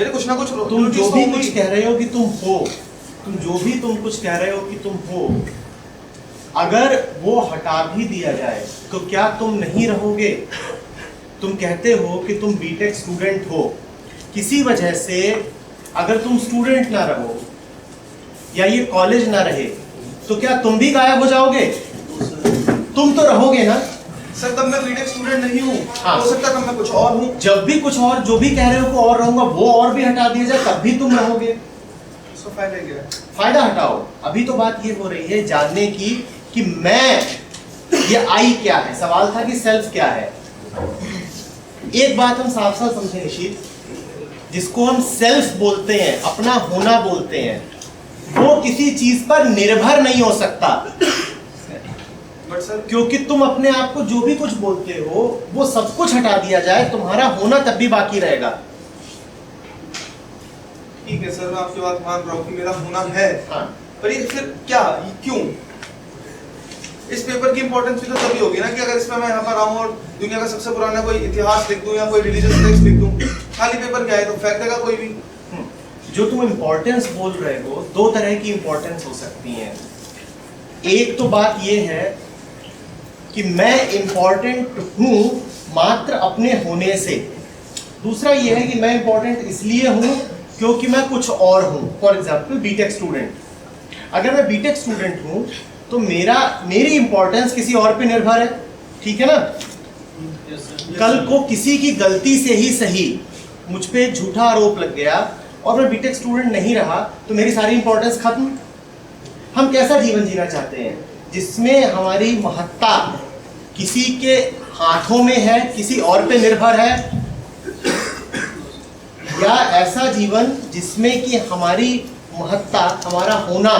मेरे कुछ ना कुछ तुम जो भी कुछ कह रहे हो कि तुम हो, तुम जो भी तुम कुछ कह रहे हो कि तुम हो, अगर वो हटा भी दिया जाए तो क्या तुम नहीं रहोगे? तुम कहते हो कि तुम बीटेक स्टूडेंट हो, किसी वजह से अगर तुम स्टूडेंट ना रहो या ये कॉलेज ना रहे तो क्या तुम भी गायब हो जाओगे? तुम तो रहोगे ना सर। तब मैं बीटेक स्टूडेंट नहीं हूँ। हाँ। हो सकता है तब मैं कुछ और हूँ। जब भी कुछ और जो भी कह रहे हो को और रहूंगा वो और भी हटा दिया जाए तब भी तुम रहोगे। उसका फायदा क्या है? फायदा हटाओ। अभी तो बात ये हो रही है जानने की कि मैं, ये आई क्या है, सवाल था कि सेल्फ क्या है। एक बात हम साफ साफ समझे निशित, जिसको हम सेल्फ बोलते हैं, अपना होना बोलते हैं, वो किसी चीज पर निर्भर नहीं हो सकता। बट सर, क्योंकि तुम अपने आप को जो भी कुछ बोलते हो वो सब कुछ हटा दिया जाए, तुम्हारा होना तब भी बाकी रहेगा। ठीक है सर, मैं आपकी बात मान रहा हूँ कि मेरा होना है। हाँ। पर ये फिर क्या, ये क्यों? इस पेपर की इंपॉर्टेंस भी तो तभी होगी ना कि अगर इसमें मैं यहाँ पर आऊँ और दुनिया का सबसे पुराना कोई इतिहास लिख दूँ या कोई रिलीजियस टेक्स्ट लिख दूँ, खाली पेपर क्या है, तो फेंक देगा कोई भी। जो तुम इंपॉर्टेंस बोल रहे हो, दो तरह की इंपॉर्टेंस हो सकती है। एक तो बात यह है कि मैं इंपॉर्टेंट हूं मात्र अपने होने से। दूसरा यह है कि मैं इंपॉर्टेंट इसलिए हूं क्योंकि मैं कुछ और हूं। फॉर एग्जाम्पल बीटेक स्टूडेंट, अगर मैं बीटेक स्टूडेंट हूं तो मेरी इंपॉर्टेंस किसी और पे निर्भर है, ठीक है ना? कल को किसी की गलती से ही सही मुझ पे एक झूठा आरोप लग गया और मैं बीटेक स्टूडेंट नहीं रहा तो मेरी सारी इंपॉर्टेंस खत्म। हम कैसा जीवन जीना चाहते हैं जिसमें हमारी महत्ता किसी के हाथों में है, किसी और पे निर्भर है, या ऐसा जीवन जिसमें कि हमारी महत्ता, हमारा होना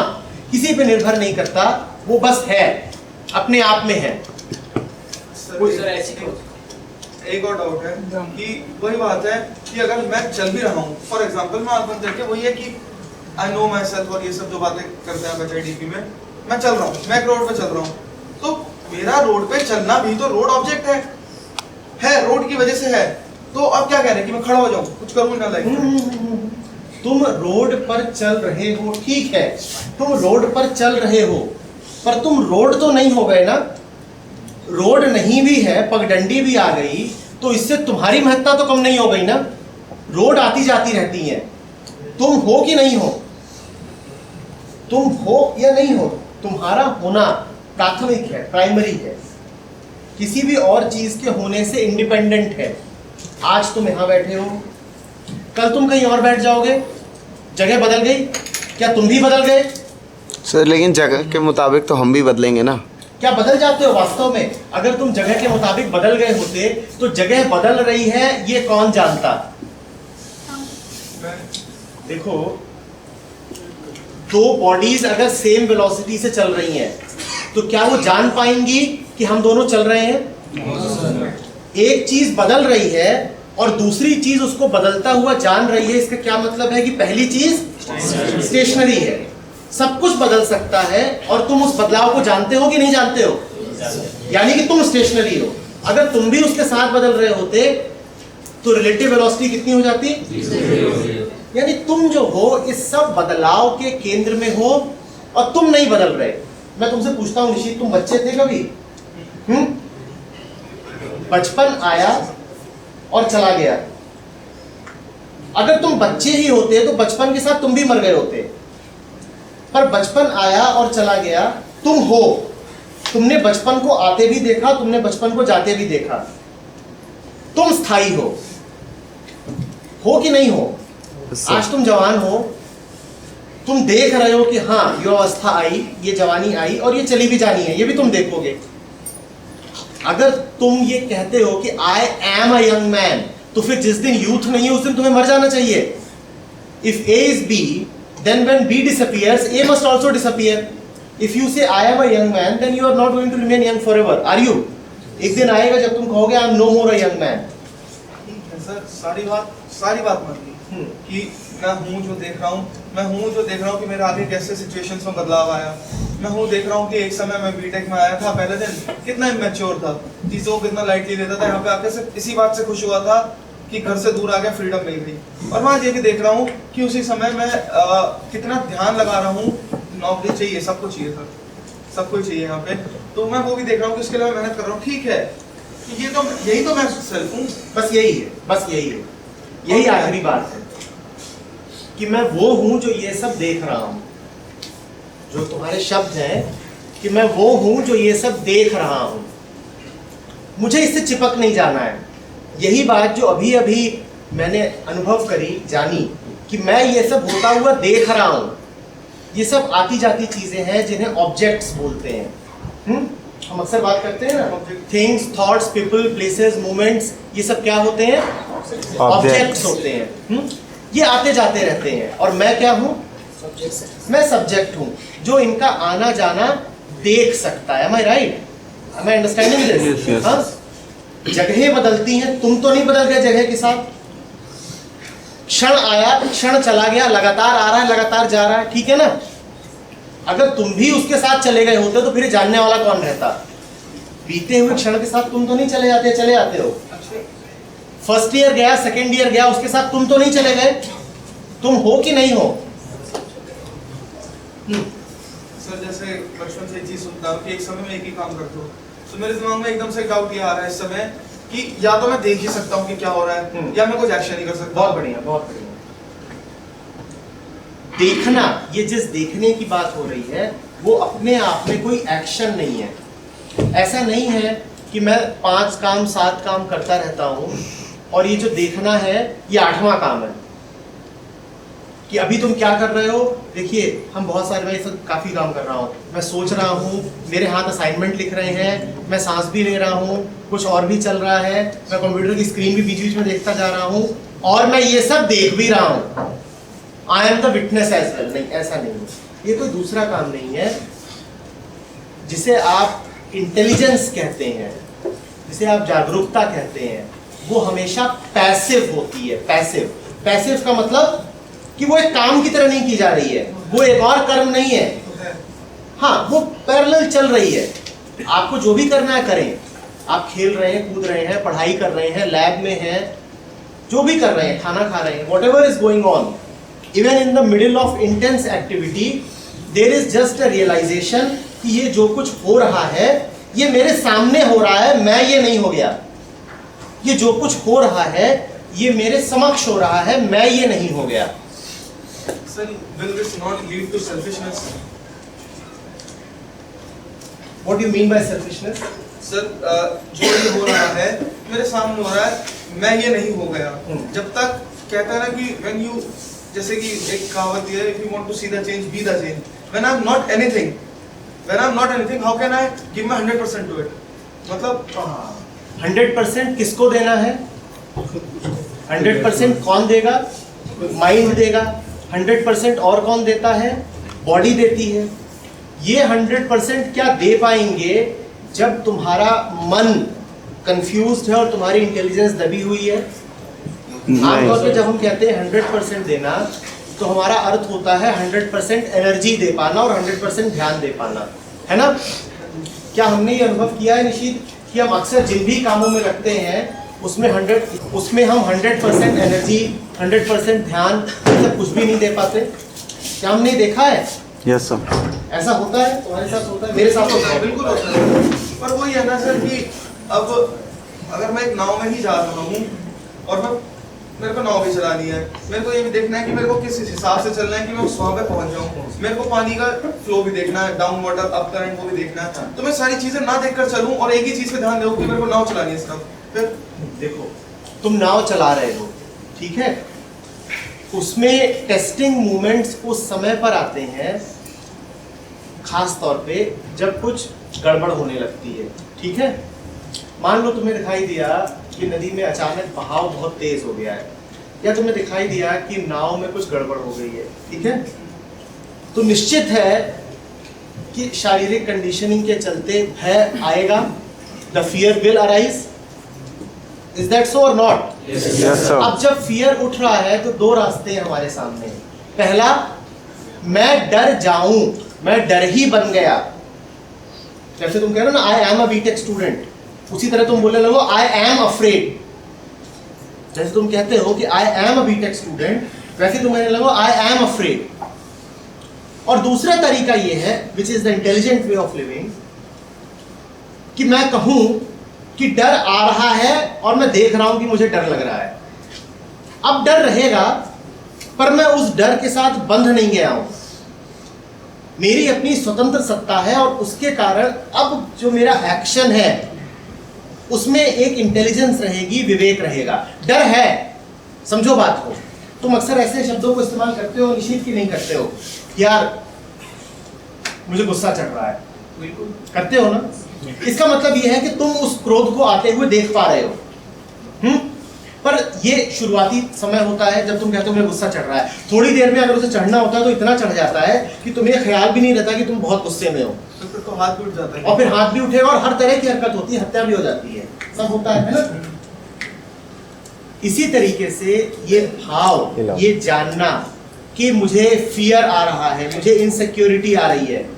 किसी पे निर्भर नहीं करता, वो बस है, अपने आप में है। सर ऐसी एक और डाउट है कि वही बात है कि अगर मैं चल भी रहा हूँ, फॉर एग्जांपल मैं आपको देखिए वही है कि आई नो माई सेल्फ और ये सब जो बातें करते हैं बच्चे डीपी में, मैं चल रहा हूँ, मैं रोड पे चल रहा हूँ, तो मेरा रोड पे चलना भी तो रोड ऑब्जेक्ट है, रोड की वजह से है। तो अब क्या कह रहे हैं कि मैं खड़ा हो जाऊँ, कुछ करूँ ना लाइफ में? तुम रोड पर चल रहे हो, ठीक है, तुम रोड पर चल रहे हो, पर तुम रोड तो नहीं हो गए ना। रोड नहीं भी है, पगडंडी भी आ गई तो इससे तुम्हारी महत्ता तो कम नहीं हो गई ना। रोड आती जाती रहती है, तुम हो कि नहीं हो, तुम हो या नहीं हो, तुम्हारा होना प्राथमिक है, प्राइमरी है, किसी भी और चीज के होने से इंडिपेंडेंट है। आज तुम यहां बैठे हो, कल तुम कहीं और बैठ जाओगे, जगह बदल गई, क्या तुम भी बदल गए? सर लेकिन जगह के मुताबिक तो हम भी बदलेंगे ना। क्या बदल जाते हो वास्तव में? अगर तुम जगह के मुताबिक बदल गए होते तो जगह बदल रही है ये कौन जानता? देखो, दो बॉडीज अगर सेम वेलोसिटी से चल रही हैं तो क्या वो जान पाएंगी कि हम दोनों चल रहे हैं? एक चीज बदल रही है और दूसरी चीज उसको बदलता हुआ जान रही है, इसका क्या मतलब है कि पहली चीज स्टेशनरी है, सब कुछ बदल सकता है और तुम उस बदलाव को जानते हो कि नहीं जानते हो? यानी कि तुम स्टेशनरी हो। अगर तुम भी उसके साथ बदल रहे होते तो रिलेटिव वेलोसिटी कितनी हो जाती? यानी तुम जो हो इस सब बदलाव के केंद्र में हो और तुम नहीं बदल रहे। मैं तुमसे पूछता हूं निशित, तुम बच्चे थे कभी? बचपन आया और चला गया। अगर तुम बच्चे ही होते तो बचपन के साथ तुम भी मर गए होते, पर बचपन आया और चला गया, तुम हो, तुमने बचपन को आते भी देखा, तुमने बचपन को जाते भी देखा, तुम स्थायी हो कि नहीं हो? आज तुम जवान हो, तुम देख रहे हो कि हाँ ये अवस्था आई, ये जवानी आई और ये चली भी जानी है, ये भी तुम देखोगे। अगर तुम ये कहते हो कि I am a young man, तो फिर जिस दिन यूथ नहीं है उस दिन तुम्हें मर जाना चाहिए। If A is B, then when B disappears, A must also disappear. If you say I am a young man, then you are not going to remain young forever, are you? एक दिन आएगा जब तुम कहोगे I am no more a young man. ठीक है sir, सारी बात मान ली कि मैं हूँ जो देख रहा हूँ कि मेरे आगे कैसे सिचुएशंस में बदलाव आया। मैं हूँ देख रहा हूँ कि एक समय मैं बीटेक में आया था, पहले दिन कितना इमेच्योर था, चीज़ों को कितना लाइटली लेता था, यहाँ पे आके सिर्फ इसी बात से खुश हुआ था कि घर से दूर आ गया, फ्रीडम मिल गई। और वहाँ ये भी देख रहा हूँ कि उसी समय मैं कितना ध्यान लगा रहा हूँ, नौकरी चाहिए, सब कुछ चाहिए सर, सब कुछ चाहिए यहाँ पे, तो मैं वो भी देख रहा हूँ कि उसके लिए मैं मेहनत कर रहा हूँ। ठीक है कि ये तो यही तो मैं सेल्फ हूँ, बस यही है, बस यही है, यही आखिरी बात है कि मैं वो हूं जो ये सब देख रहा हूं। जो तुम्हारे शब्द हैं कि मैं वो हूं जो ये सब देख रहा हूं, मुझे इससे चिपक नहीं जाना है। यही बात जो अभी अभी मैंने अनुभव करी, जानी कि मैं ये सब होता हुआ देख रहा हूं। ये सब आती जाती चीजें हैं जिन्हें ऑब्जेक्ट्स बोलते हैं। हम अक्सर बात करते हैं ना, things, thoughts, people, places, moments, ये सब क्या होते हैं? ऑब्जेक्ट्स होते हैं। ये आते जाते रहते हैं और मैं क्या हूं? मैं सब्जेक्ट हूं जो इनका आना जाना देख सकता है। Am I right? Am I understanding this? Yes, yes. हाँ? जगहें बदलती हैं, तुम तो नहीं बदल गए जगह के साथ। क्षण आया, क्षण चला गया, लगातार आ रहा है, लगातार जा रहा है, ठीक है ना? अगर तुम भी उसके साथ चले गए होते तो फिर जानने वाला कौन रहता? बीते हुए क्षण के साथ तुम तो नहीं चले जाते, चले जाते हो। फर्स्ट ईयर गया, सेकेंड ईयर गया, उसके साथ तुम तो नहीं चले गए। तुम हो कि नहीं हो? सर जैसे बचपन से एक चीज सुनता हूँ कि एक समय में एक ही काम करते हो, तो मेरे दिमाग में एकदम से डाउट ये आ रहा है इस समय कि या तो मैं देख ही सकता हूँ कि क्या हो रहा है, या मैं कुछ एक्शन नहीं कर सकता। बहुत बढ़िया, बहुत बढ़िया। देखना, ये जिस देखने की बात हो रही है वो अपने आप में कोई एक्शन नहीं है। ऐसा नहीं है कि मैं 5 काम 7 काम करता रहता हूं और ये जो देखना है ये 8वां काम है कि अभी तुम क्या कर रहे हो। देखिए हम बहुत सारे, मैं सब काफ़ी काम कर रहा हूँ, मैं सोच रहा हूँ, मेरे हाथ असाइनमेंट लिख रहे हैं, मैं सांस भी ले रहा हूँ, कुछ और भी चल रहा है, मैं कंप्यूटर की स्क्रीन भी बीच बीच में देखता जा रहा हूँ और मैं ये सब देख भी रहा हूँ। I am the witness as well. नहीं, ऐसा नहीं है, ये कोई दूसरा काम नहीं है। जिसे आप इंटेलिजेंस कहते हैं, जिसे आप जागरूकता कहते हैं, वो हमेशा पैसिव होती है। पैसिव, पैसिव का मतलब कि वो एक काम की तरह नहीं की जा रही है, वो एक और कर्म नहीं है। हाँ, वो पैरेलल चल रही है। आपको जो भी करना है करें। आप खेल रहे हैं, कूद रहे हैं, पढ़ाई कर रहे हैं, लैब में हैं, जो भी कर रहे हैं, खाना खा रहे हैं, whatever is going on, even in the middle of intense activity, there is just a realization कि ये जो कुछ हो रहा है ये मेरे सामने हो रहा है, मैं ये नहीं हो गया। ये जो कुछ हो रहा है ये मेरे समक्ष हो रहा है, मैं ये नहीं हो गया। Sir, will this not lead to selfishness? What do you mean by selfishness? Sir जो ये हो रहा है मेरे सामने हो रहा है, मैं ये नहीं हो गया। जब तक कहता है ना कि when you, जैसे कि एक कहावत है, if you want to see the change, be the change. When I'm not anything, how can I give my 100% to it? मतलब 100% किसको देना है? 100% कौन देगा? माइंड देगा। 100% और कौन देता है? बॉडी देती है। ये 100% क्या दे पाएंगे जब तुम्हारा मन कंफ्यूज्ड है और तुम्हारी इंटेलिजेंस दबी हुई है। आमतौर पे जब हम कहते हैं 100% देना, तो हमारा अर्थ होता है 100% एनर्जी दे पाना और 100% ध्यान दे पाना, है ना? क्या हमने ये अनुभव किया है निशित कि हम अक्सर जिन भी कामों में लगते हैं उसमें हम 100% एनर्जी, 100% ध्यान, सब कुछ भी नहीं दे पाते? क्या हमने देखा है? Yes sir. ऐसा होता है? तुम्हारे साथ होता है? मेरे साथ होता है। बिल्कुल होता है। पर वही है ना सर कि अब अगर मैं एक नाव में ही जा रहा हूँ और मेरे को नाव भी चलानी है, मेरे को ये भी देखना है कि मेरे को किस हिसाब से चलना है कि मैं उस वहाँ पे पहुँच जाऊँ, मेरे को पानी का फ्लो भी देखना है, डाउन वाटर, अप करंट, वो भी देखना है। तो मैं सारी चीजें ना देखकर चलूँ और एक ही चीज पे ध्यान दूँ कि मेरे को नाव चलानी है सिर्फ। फिर देखो, तुम नाव चला रहे हो, ठीक है, उसमें टेस्टिंग मोमेंट्स उस समय पर आते हैं खास तौर पे जब कुछ गड़बड़ होने लगती है, ठीक है। मान लो तुम्हें दिखाई दिया कि नदी में अचानक बहाव बहुत तेज हो गया है, या तुम्हें दिखाई दिया कि नाव में कुछ गड़बड़ हो गई है, ठीक है, तो निश्चित है कि शारीरिक कंडीशनिंग के चलते भय आएगा, the fear will arise. Is that so और नॉट? Yes, sir. अब जब फियर उठ रहा है तो दो रास्ते हैं हमारे सामने। पहला, मैं डर जाऊं, मैं डर ही बन गया। जैसे तुम कह रहे हो ना, I am a BTech student, उसी तरह तुम बोलने लगो आई एम अफ्रेड। जैसे तुम कहते हो कि I am a BTech student, वैसे तुम कहने लगो आई एम अफ्रेड। और दूसरा तरीका ये है, which is the intelligent way of living, कि मैं कहूं कि डर आ रहा है और मैं देख रहा हूं कि मुझे डर लग रहा है। अब डर रहेगा, पर मैं उस डर के साथ बंध नहीं गया हूं। मेरी अपनी स्वतंत्र सत्ता है और उसके कारण अब जो मेरा एक्शन है उसमें एक इंटेलिजेंस रहेगी, विवेक रहेगा। डर है, समझो बात को। तुम अक्सर ऐसे शब्दों को इस्तेमाल करते हो, निश्चित की नहीं करते हो, यार मुझे गुस्सा चढ़ रहा है, बिल्कुल करते हो ना। इसका मतलब यह है कि तुम उस क्रोध को आते हुए देख पा रहे हो। पर ये शुरुआती समय होता है जब तुम कहते हो मुझे गुस्सा चढ़ रहा है। थोड़ी देर में अगर उसे चढ़ना होता है तो इतना चढ़ जाता है कि तुम्हें ख्याल भी नहीं रहता कि तुम बहुत गुस्से में हो, तो फिर तो हाथ भी उठ जाता है, और फिर हाथ भी उठेगा और हर तरह की हरकत होती है, हत्या भी हो जाती है, सब होता है ना। इसी तरीके से ये भाव, ये जानना कि मुझे फियर आ रहा है, मुझे इनसिक्योरिटी आ रही है,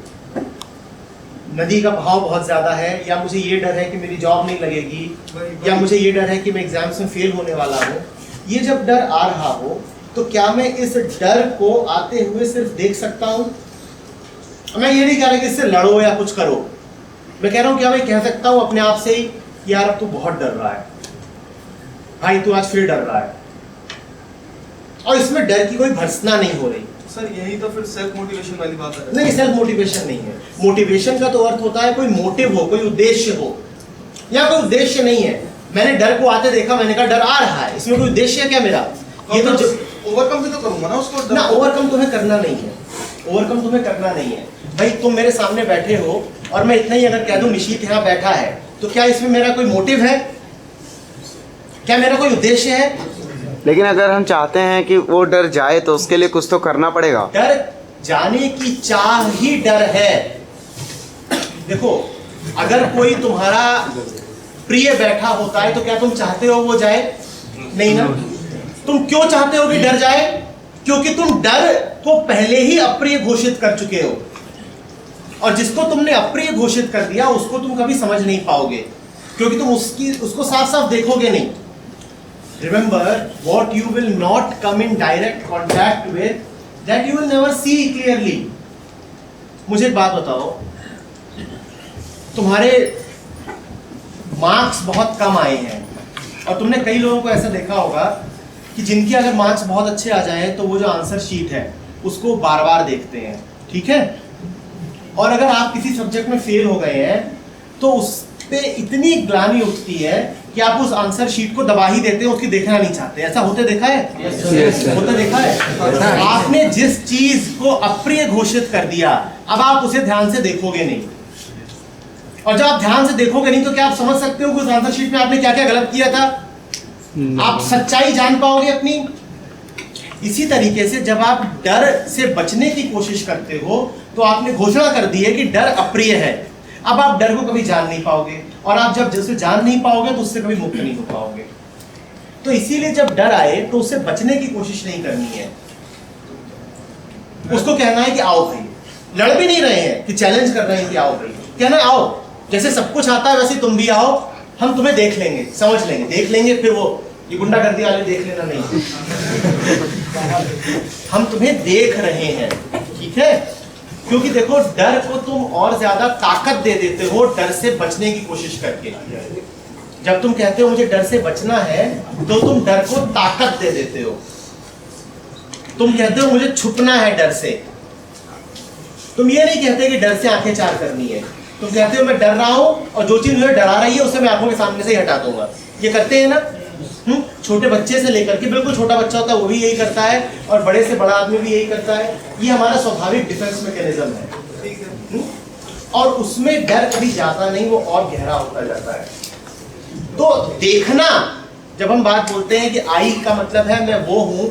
नदी का भाव बहुत ज्यादा है, या मुझे ये डर है कि मेरी जॉब नहीं लगेगी, या मुझे ये डर है कि मैं एग्जाम्स में फेल होने वाला हूँ, ये जब डर आ रहा हो तो क्या मैं इस डर को आते हुए सिर्फ देख सकता हूँ? मैं ये नहीं कह रहा कि इससे लड़ो या कुछ करो, मैं कह रहा हूँ क्या मैं कह सकता हूँ अपने आप से ही, यार अब तू बहुत डर रहा है भाई, तू आज फिर डर रहा है, और इसमें डर की कोई भर्त्सना नहीं हो रही। सर यही तो फिर सेल्फ मोटिवेशन वाली बात है। नहीं, सेल्फ मोटिवेशन नहीं है। मोटिवेशन का तो अर्थ होता है कोई मोटिव हो, कोई उद्देश्य हो। यहाँ कोई उद्देश्य नहीं है। मैंने डर को आते देखा, मैंने कहा डर आ रहा है, इसमें कोई उद्देश्य है क्या मेरा? ये तो ओवरकम भी तो करूंगा ना उसको। ना, ओवरकम तुम्हें करना नहीं है, ओवरकम तुम्हें करना नहीं है भाई। तुम मेरे सामने बैठे हो और मैं इतना ही अगर कह दूं निशीत यहाँ बैठा है, तो क्या इसमें मेरा कोई मोटिव है? क्या मेरा कोई उद्देश्य है? लेकिन अगर हम चाहते हैं कि वो डर जाए तो उसके लिए कुछ तो करना पड़ेगा। डर जाने की चाह ही डर है। देखो, अगर कोई तुम्हारा प्रिय बैठा होता है तो क्या तुम चाहते हो वो जाए? नहीं ना। तुम क्यों चाहते हो कि डर जाए? क्योंकि तुम डर को पहले ही अप्रिय घोषित कर चुके हो, और जिसको तुमने अप्रिय घोषित कर दिया उसको तुम कभी समझ नहीं पाओगे, क्योंकि तुम उसको साफ साफ देखोगे नहीं। Remember, what you will not come in direct contact with, that you will never see clearly. मुझे एक बात बताओ, तुम्हारे मार्क्स बहुत कम आए हैं, और तुमने कई लोगों को ऐसा देखा होगा कि जिनके अगर मार्क्स बहुत अच्छे आ जाएं तो वो जो आंसर शीट है उसको बार बार देखते हैं, ठीक है? और अगर आप किसी सब्जेक्ट में फेल हो गए हैं तो उस पे इतनी ग्लानि उठती है कि आप उस आंसर शीट को दबा ही देते हैं, उसकी देखना नहीं चाहते। ऐसा होते देखा है? होते देखा है? आपने जिस चीज को अप्रिय घोषित कर दिया, अब आप उसे ध्यान से देखोगे नहीं, और जब आप ध्यान से देखोगे नहीं तो क्या आप समझ सकते हो कि उस आंसर शीट में आपने क्या क्या गलत किया था? आप सच्चाई जान पाओगे अपनी? इसी तरीके से जब आप डर से बचने की कोशिश करते हो तो आपने घोषणा कर दी है कि डर अप्रिय है। अब आप डर को कभी जान नहीं पाओगे, और आप जब उसे जान नहीं पाओगे तो उससे कभी मुक्त नहीं हो पाओगे। तो इसीलिए जब डर आए तो उससे बचने की कोशिश नहीं करनी है, उसको कहना है कि आओ भाई। लड़ भी नहीं रहे हैं कि चैलेंज कर रहे हैं कि आओ भाई, कहना आओ, जैसे सब कुछ आता है वैसे तुम भी आओ, हम तुम्हें देख लेंगे, समझ लेंगे, देख लेंगे। फिर वो ये गुंडागर्दी वाले देख लेना नहीं, हम तुम्हें देख रहे हैं, ठीक है? क्योंकि देखो, डर को तुम और ज्यादा ताकत दे देते हो डर से बचने की कोशिश करके। जब तुम कहते हो मुझे डर से बचना है तो तुम डर को ताकत दे देते हो। तुम कहते हो मुझे छुपना है डर से, तुम ये नहीं कहते कि डर से आंखें चार करनी है, तुम कहते हो मैं डर रहा हूं और जो चीज मुझे डरा रही है उसे मैं आंखों के सामने से ही हटा दूंगा। ये करते हैं ना? छोटे बच्चे से लेकर के, बिल्कुल छोटा बच्चा होता है वो भी यही करता है, और बड़े से बड़ा आदमी भी यही करता है। ये हमारा स्वाभाविक डिफेंस मैकेनिज्म है, और उसमें डर कभी जाता नहीं, वो और गहरा होता जाता है। तो देखना, जब हम बात बोलते हैं कि आई का मतलब है मैं वो हूं,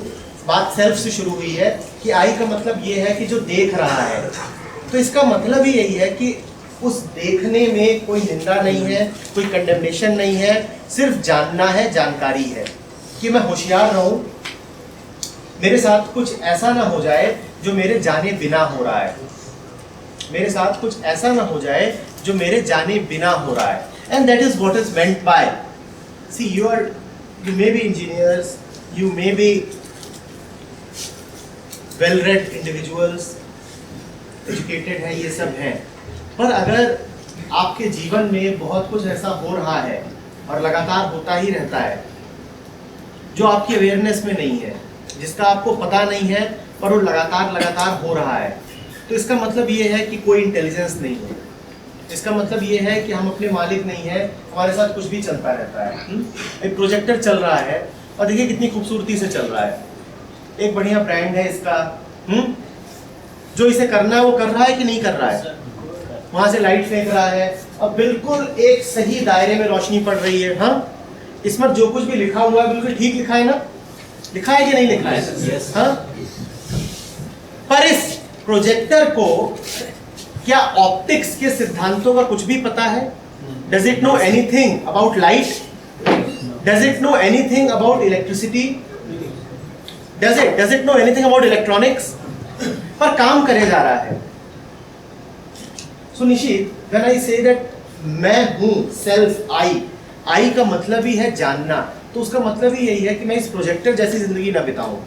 बात सेल्फ से शुरू हुई है कि आई का मतलब ये है कि जो देख रहा है, तो इसका मतलब ही यही है कि उस देखने में कोई निंदा नहीं है, कोई कंडेमनेशन नहीं है, सिर्फ जानना है, जानकारी है कि मैं होशियार रहूं, मेरे साथ कुछ ऐसा ना हो जाए जो मेरे जाने बिना हो रहा है, मेरे साथ कुछ ऐसा ना हो जाए जो मेरे जाने बिना हो रहा है। And that is what is meant by, see you may be engineers, you may be well-read individuals, educated हैं, ये सब हैं, पर अगर आपके जीवन में बहुत कुछ ऐसा हो रहा है और लगातार होता ही रहता है जो आपकी अवेयरनेस में नहीं है, जिसका आपको पता नहीं है, पर वो लगातार हो रहा है, तो इसका मतलब ये है कि कोई इंटेलिजेंस नहीं है। इसका मतलब ये है कि हम अपने मालिक नहीं है, हमारे साथ कुछ भी चलता रहता है। एक प्रोजेक्टर चल रहा है और देखिए कितनी खूबसूरती से चल रहा है, एक बढ़िया ब्रांड है इसका, जो इसे करना है वो कर रहा है कि नहीं कर रहा है, वहां से लाइट फेंक रहा है और बिल्कुल एक सही दायरे में रोशनी पड़ रही है। हाँ, इसमें जो कुछ भी लिखा हुआ है बिल्कुल ठीक लिखा है ना, लिखा है कि नहीं लिखा है? हाँ, पर इस प्रोजेक्टर को क्या ऑप्टिक्स के सिद्धांतों का कुछ भी पता है? Does it know anything about light? Does it know anything about electricity? Does it know anything about electronics? पर काम करे जा रहा है। सो निशित, व्हेन आई से दैट मैं हूं, सेल्फ, आई का मतलब ही है जानना, तो उसका मतलब ही यही है कि मैं इस प्रोजेक्टर जैसी जिंदगी ना बिताऊं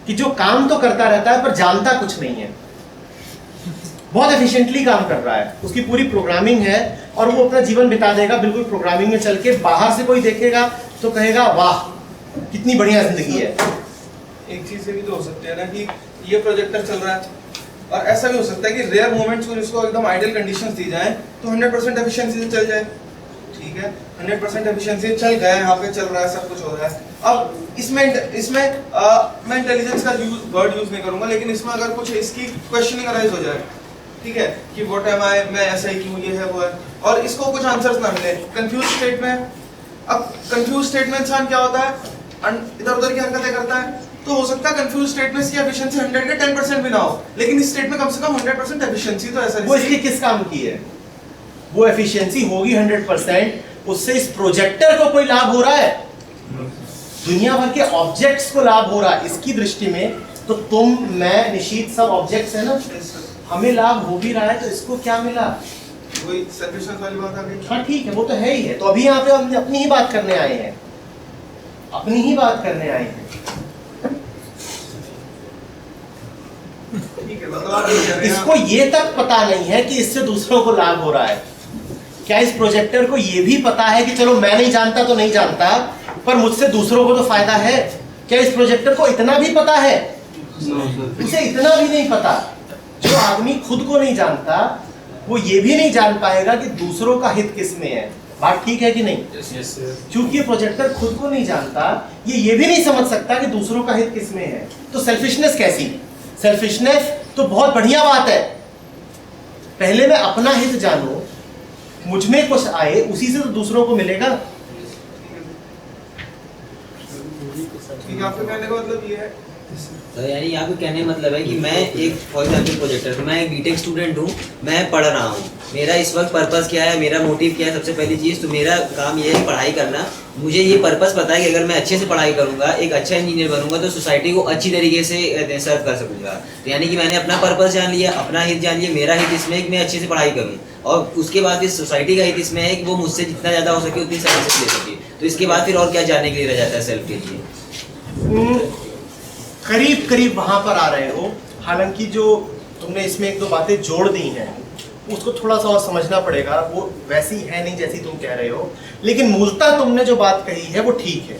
कि जो काम तो करता रहता है पर जानता कुछ नहीं है, बहुत एफिशिएंटली काम कर रहा है, उसकी पूरी प्रोग्रामिंग है और वो अपना जीवन बिता देगा बिल्कुल प्रोग्रामिंग में चल के। बाहर से कोई देखेगा तो कहेगा वाह कितनी बढ़िया जिंदगी है। एक चीज से भी तो हो सकती है ना कि ये प्रोजेक्टर चल रहा है और ऐसा भी हो सकता है कि रेयर मोमेंट्स को इसको एकदम आइडियल कंडीशंस दी जाए तो 100% एफिशिएंसी से चल जाए। ठीक है, 100% एफिशिएंसी चल गया, यहाँ पे चल रहा है, सब कुछ हो रहा है। अब इसमें मैं इंटेलिजेंस का वर्ड यूज नहीं करूंगा, लेकिन इसमें अगर कुछ इसकी क्वेश्चनिंग अराइज हो जाए, ठीक है, कि व्हाट एम आई, मैं ऐसा ही क्यों, ये है वो है, और इसको कुछ आंसर्स ना मिले, कंफ्यूज स्टेट में। अब कंफ्यूज स्टेट में इंसान क्या होता है, इधर उधर की हरकतें करता है, तो हो सकता है कंफ्यूज स्टेट में इसकी एफिशिएंसी 100 के 10% भी ना हो, लेकिन इस स्टेट में कम से कम 100% एफिशिएंसी तो ऐसा वो इसके किस काम की है? वो एफिशिएंसी होगी 100%, उससे इस प्रोजेक्टर को कोई लाभ हो रहा है? दुनिया भर के ऑब्जेक्ट्स को लाभ हो रहा है इसकी दृष्टि में, तो तुम, मैं, निशीत सब ऑब्जेक्ट्स है ना, हमें लाभ हो भी रहा है, तो इसको क्या मिला? वही सेल्फिशनेस वाली बात आ गई। हाँ ठीक है, वो तो है ही है। तो अभी यहाँ पे हम अपनी ही बात करने आए हैं, अपनी ही बात करने आए हैं। ठीक है, बताओ क्या कह रहे हैं आप? इसको ये तक पता नहीं है कि इससे दूसरों को लाभ हो रहा है। क्या इस प्रोजेक्टर को ये भी पता है कि चलो मैं नहीं जानता तो नहीं जानता, पर मुझसे दूसरों को तो फायदा है? क्या इस प्रोजेक्टर को इतना भी पता है? उसे इतना भी नहीं पता। जो आदमी खुद को नहीं जानता वो ये भी नहीं जान पाएगा कि दूसरों का हित किसमें है। बात ठीक है कि नहीं? क्योंकि ये प्रोजेक्टर खुद को नहीं जानता, ये भी नहीं समझ सकता कि दूसरों का हित किसमें है। तो सेल्फिशनेस कैसी? सेल्फिशनेस तो बहुत बढ़िया बात है। पहले मैं अपना हित जानूं, मुझ में कुछ आए, उसी से तो दूसरों को मिलेगा। ठीक है, आपका कहने का मतलब ये है। तो यानी यहाँ पे कहने का मतलब है कि मैं एक फॉर एग्जाम्पल प्रोजेक्टर, मैं एक बीटेक स्टूडेंट हूँ, मैं पढ़ रहा हूँ, मेरा इस वक्त पर्पस क्या है, मेरा मोटिव क्या है? सबसे पहली चीज़ तो मेरा काम ये है पढ़ाई करना। मुझे ये पर्पस पता है कि अगर मैं अच्छे से पढ़ाई करूँगा, एक अच्छा इंजीनियर बनूंगा, तो सोसाइटी को अच्छी तरीके से सर्व कर सकूँगा। तो यानी कि मैंने अपना पर्पस जान लिया, अपना हित जान लिया, मेरा हित इसमें है कि मैं अच्छे से पढ़ाई करूँ, और उसके बाद इस सोसाइटी का हित इसमें है कि वो मुझसे जितना ज़्यादा हो सके उतनी सर्विसेज ले सके। तो इसके बाद फिर और क्या जानने के लिए रह जाता है सेल्फ के लिए? करीब करीब वहां पर आ रहे हो। हालांकि जो तुमने इसमें एक दो बातें जोड़ दी हैं उसको थोड़ा सा और समझना पड़ेगा, वो वैसी है नहीं जैसी तुम कह रहे हो, लेकिन मूलतः तुमने जो बात कही है वो ठीक है।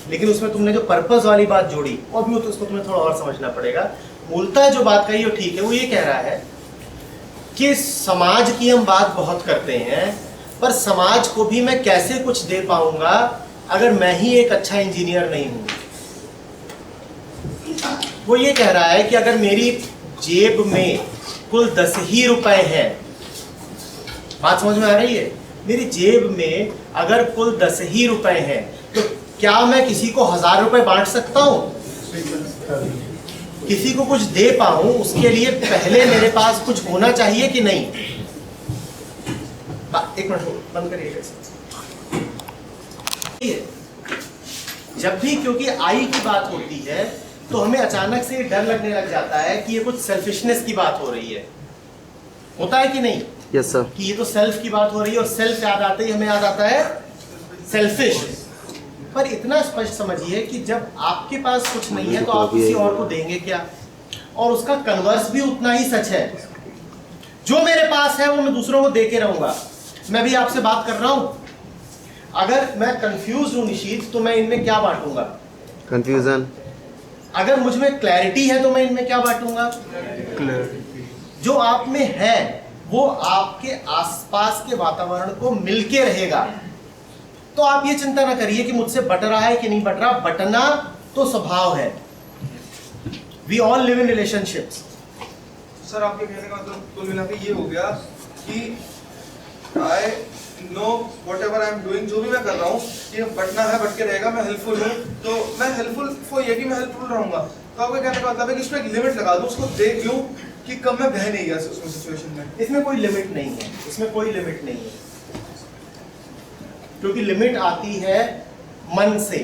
लेकिन उसमें तुमने जो पर्पस वाली बात जोड़ी, और भी तो उसको तुम्हें थोड़ा और समझना पड़ेगा। मूलतः जो बात कही वो ठीक है। वो ये कह रहा है कि समाज की हम बात बहुत करते हैं, पर समाज को भी मैं कैसे कुछ दे पाऊंगा अगर मैं ही एक अच्छा इंजीनियर नहीं हूं। वो ये कह रहा है कि अगर मेरी जेब में कुल 10 ही रुपए हैं, बात समझ में आ रही है? मेरी जेब में अगर कुल 10 ही रुपए हैं, तो क्या मैं किसी को 1000 रुपए बांट सकता हूं? किसी को कुछ दे पाऊं उसके लिए पहले मेरे पास कुछ होना चाहिए कि नहीं? एक मिनट बंद करिए। जब भी क्योंकि आई की बात होती है तो हमें अचानक से डर लगने लग जाता है कि ये कुछ सेल्फिशनेस की बात हो रही है। होता है कि नहीं? Yes sir. कि ये तो सेल्फ की बात हो रही है, और सेल्फ याद आते ही हमें याद आता है सेल्फिश। पर इतना स्पष्ट समझिए कि जब आपके पास कुछ नहीं है तो आप किसी और को देंगे क्या, और उसका कन्वर्स भी उतना ही सच है। जो मेरे पास है वो मैं दूसरों को दे के रहूंगा। मैं भी आपसे बात कर रहा हूं, अगर मैं कंफ्यूज हूं निशीत तो मैं इनमें क्या बांटूंगा? कंफ्यूजन। अगर मुझ में क्लैरिटी है तो मैं इनमें क्या बांटूंगा? जो आप में है वो आपके आसपास के वातावरण को मिलके रहेगा। तो आप ये चिंता ना करिए कि मुझसे बट रहा है कि नहीं बट रहा, बटना तो स्वभाव है। We all live in relationships. Sir आपके कहने का मतलब कुल मिला के ये हो गया कि I know what ever I am doing, जो भी मैं कर रहा हूँ ये बटना है, बट के रहेगा। मैं हेल्पफुल हूँ तो मैं हेल्पफुल फॉर ये कि मैं हेल्पफुल रहूंगा। तो आपके कहने का मतलब है कि इसमें एक लिमिट लगा दूँ, उसको देख लूँ कि कब मैं बह नहीं गया उसमें सिचुएशन में। इसमें कोई लिमिट नहीं है, इसमें कोई लिमिट नहीं है, क्योंकि लिमिट आती है मन से,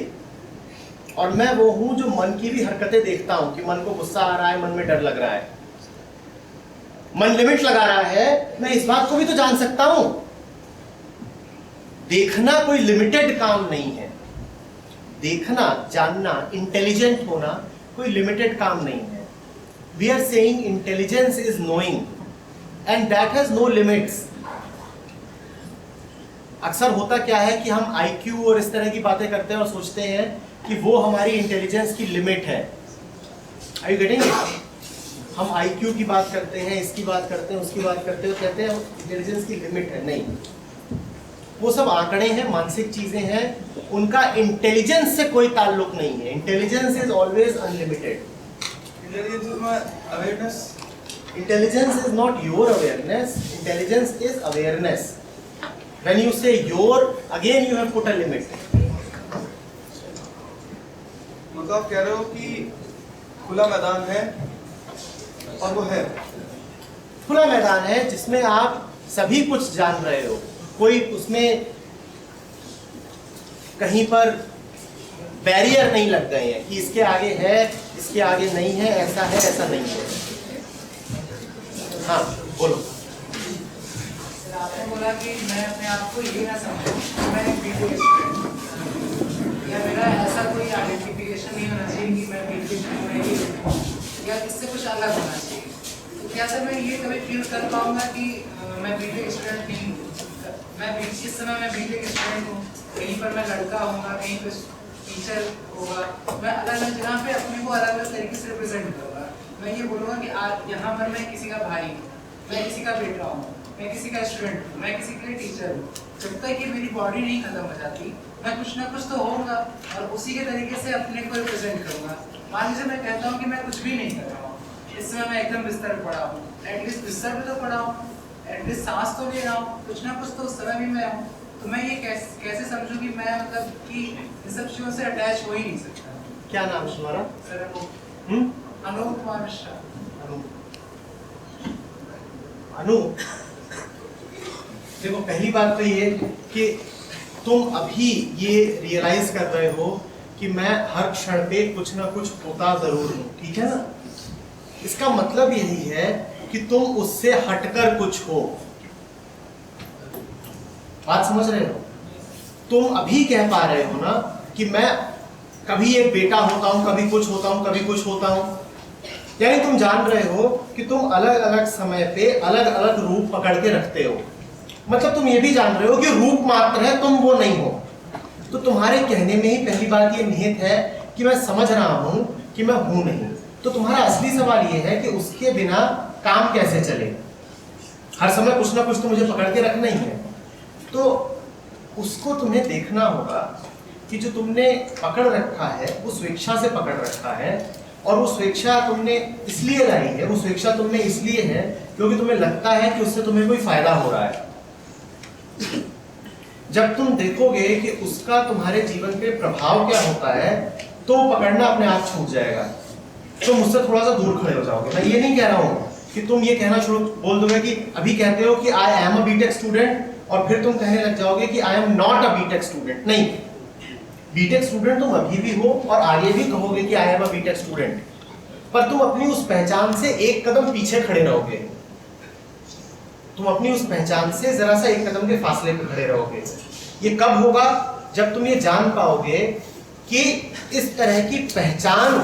और मैं वो हूं जो मन की भी हरकतें देखता हूं कि मन को गुस्सा आ रहा है, मन में डर लग रहा है, मन लिमिट लगा रहा है, मैं इस बात को भी तो जान सकता हूं। देखना कोई लिमिटेड काम नहीं है, देखना, जानना, इंटेलिजेंट होना कोई लिमिटेड काम नहीं है। We are saying intelligence is knowing and that has no limits. अक्सर होता क्या है कि हम आईक्यू और इस तरह की बातें करते हैं और सोचते हैं कि वो हमारी इंटेलिजेंस की लिमिट है। Are you getting it? हम आईक्यू की बात करते हैं, इसकी बात करते हैं, उसकी बात करते हैं, कहते हैं इंटेलिजेंस की लिमिट है। नहीं, वो सब आंकड़े हैं, मानसिक चीजें हैं, उनका इंटेलिजेंस से कोई ताल्लुक नहीं है। Intelligence is always unlimited. Intelligence is my awareness. Intelligence is not your awareness, intelligence is awareness. When you say your, again you have put a limit. मतलब आप कह रहे हो कि खुला मैदान है और वो है खुला मैदान है जिसमें आप सभी कुछ जान रहे हो, कोई उसमें कहीं पर बैरियर नहीं लग गए हैं कि इसके आगे है, इसके आगे नहीं है, ऐसा है, ऐसा नहीं है। हाँ बोलो। आपने बोला कि मैं अपने आप को ये ना समझूं कि मैं एक बीटेक स्टूडेंट हूं, या मेरा ऐसा कोई आइडेंटिफिकेशन नहीं होना चाहिए कि मैं बीटेक में ही हूं, या इससे कुछ अलग होना चाहिए। तो क्या सर मैं ये कभी फील कर पाऊंगा कि मैं बीटेक स्टूडेंट नहीं हूँ, मैं इस समय मैं बीटेक स्टूडेंट हूँ, कहीं पर मैं लड़का होऊंगा, कहीं पर टीचर होगा, मैं अलग अलग जगह पे अपने को अलग अलग तरीके से रिप्रेजेंट करूँगा। मैं ये बोलूँगा कि आज यहाँ पर मैं किसी का भाई हूँ, मैं किसी का बेटा हूँ, मैं किसी का स्टूडेंट हूँ, मैं किसी के लिए टीचर हूँ। जब तक कि मेरी बॉडी नहीं खत्म हो जाती, मैं कुछ ना कुछ तो होऊंगा और उसी के तरीके से अपने को रिप्रेजेंट करूँगा। मान लीजिए मैं कहता हूँ कि मैं कुछ भी नहीं कर रहा हूँ, इस समय मैं एकदम बिस्तर पर पड़ा हूँ, एटलीस्ट बिस्तर पे तो पड़ा हूँ, एटलीस्ट सांस तो ले रहा हूँ, कुछ ना कुछ तो उस समय भी मैं हूँ। तो मैं ये कैसे समझूँ कि मैं मतलब कि इन सब चीज़ों से अटैच हो ही नहीं सकता। क्या नाम है तुम्हारा? सर अनूप कुमार मिश्रा। अनु, देखो पहली बात तो ये कि तुम अभी ये रियलाइज कर रहे हो कि मैं हर क्षण पे कुछ ना कुछ होता जरूर हूं, ठीक है ना? इसका मतलब यही है कि तुम उससे हटकर कुछ हो। बात समझ रहे हो? तुम अभी कह पा रहे हो ना कि मैं कभी एक बेटा होता हूं, कभी कुछ होता हूं, कभी कुछ होता हूं। यानी तुम जान रहे हो कि तुम अलग अलग समय पे अलग अलग रूप पकड़ के रखते हो। मतलब तुम ये भी जान रहे हो कि रूप मात्र है, तुम वो नहीं हो। तो तुम्हारे कहने में ही पहली बात ये निहित है कि मैं समझ रहा हूं कि मैं हूं नहीं। तो तुम्हारा असली सवाल ये है कि उसके बिना काम कैसे चले। हर समय कुछ ना कुछ तो मुझे पकड़ के रखना ही है। तो उसको तुम्हें देखना होगा कि जो तुमने पकड़ रखा है वो स्वेच्छा से पकड़ रखा है, और वो स्वेच्छा तुमने इसलिए लाई है, वो स्वेच्छा तुमने इसलिए है क्योंकि तुम्हें लगता है कि उससे तुम्हें कोई फायदा हो रहा है। जब तुम देखोगे कि उसका तुम्हारे जीवन पे प्रभाव क्या होता है तो पकड़ना अपने आप छूट जाएगा। तुम मुझसे थोड़ा सा दूर खड़े हो जाओगे। मैं ये नहीं कह रहा हूं कि तुम ये कहना शुरू बोल दोगे कि अभी कहते हो कि I am a BTech student और फिर तुम कहने लग जाओगे कि I am not a BTech student. नहीं, बीटेक स्टूडेंट तुम अभी भी हो और आगे भी कहोगे कि I am a BTech student, पर तुम अपनी उस पहचान से एक कदम पीछे खड़े रहोगे। तुम अपनी उस पहचान से जरा सा एक कदम के फासले पर खड़े रहोगे। ये कब होगा? जब तुम ये जान पाओगे कि इस तरह की पहचान